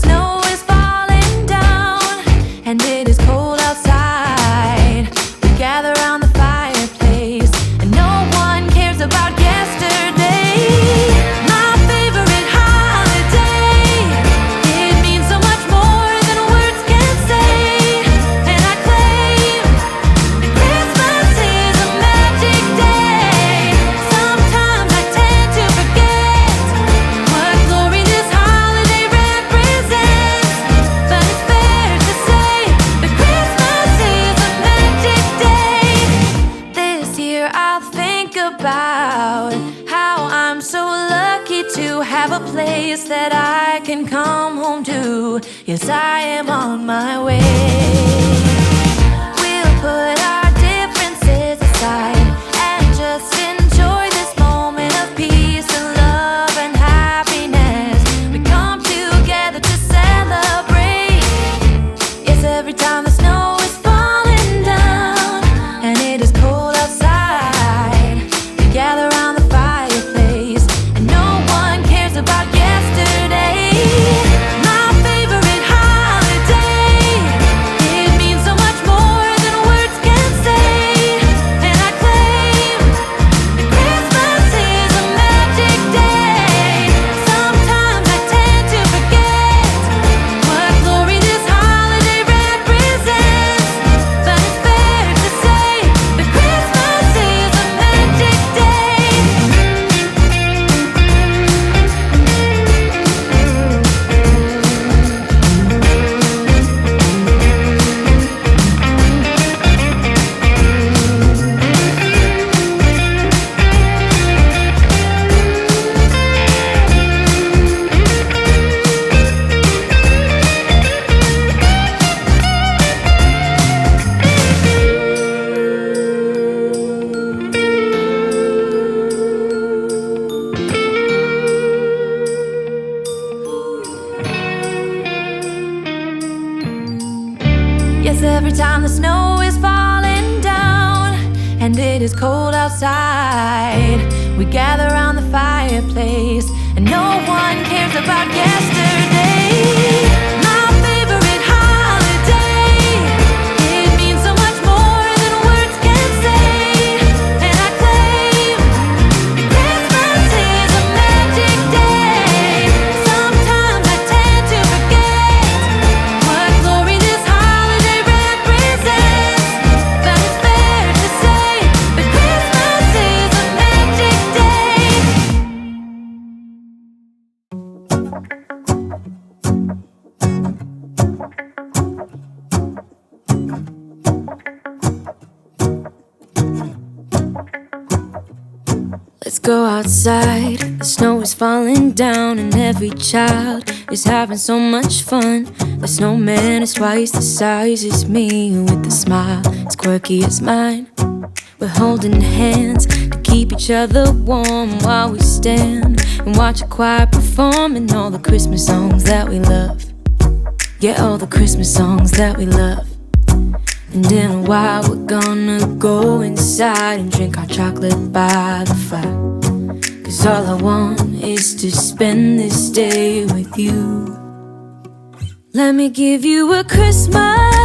snow is falling down and it is cold outside, we gather around the fireplace and no one cares about yesterday. My favorite holiday, it means so much more than words can say. And I claim that Christmas is a magic day. Sometimes I tend to forget what glory this holiday represents, but it's fair to say that Christmas is a magic day. This year I'll think about how I'm so lucky to have a place that I can come home to. Yes, I am on my way. We'll put our differences aside and just enjoy this moment of peace and love and happiness. We come together to celebrate. Yes, every time the snow is falling down and it is cold outside, we gather around the fireplace and no one cares about yesterday. My favorite holiday, it means so much more than words can say. And I claim that Christmas is a magic day. Sometimes I tend to forget what glory this holiday represents, but it's fair to say that Christmas is a magic day. Yes, every time the snow is falling down and it is cold outside, we gather around the fireplace and no one cares about yesterday. My favorite holiday, it means so much more than words can say. And I claim that Christmas is a magic day. Sometimes I tend to forget what glory this holiday represents, but it's fair to say that Christmas is a magic day. Let's go outside, the snow is falling down and every child is having so much fun. The snowman is twice the size as me, with a smile as quirky as mine. We're holding hands to keep each other warm while we stand and watch a choir performing all the Christmas songs that we love. Yeah, all the Christmas songs that we love. And in a while we're gonna go inside and drink our chocolate by the fire, 'cause all I want is to spend this day with you. Let me give you a Christmas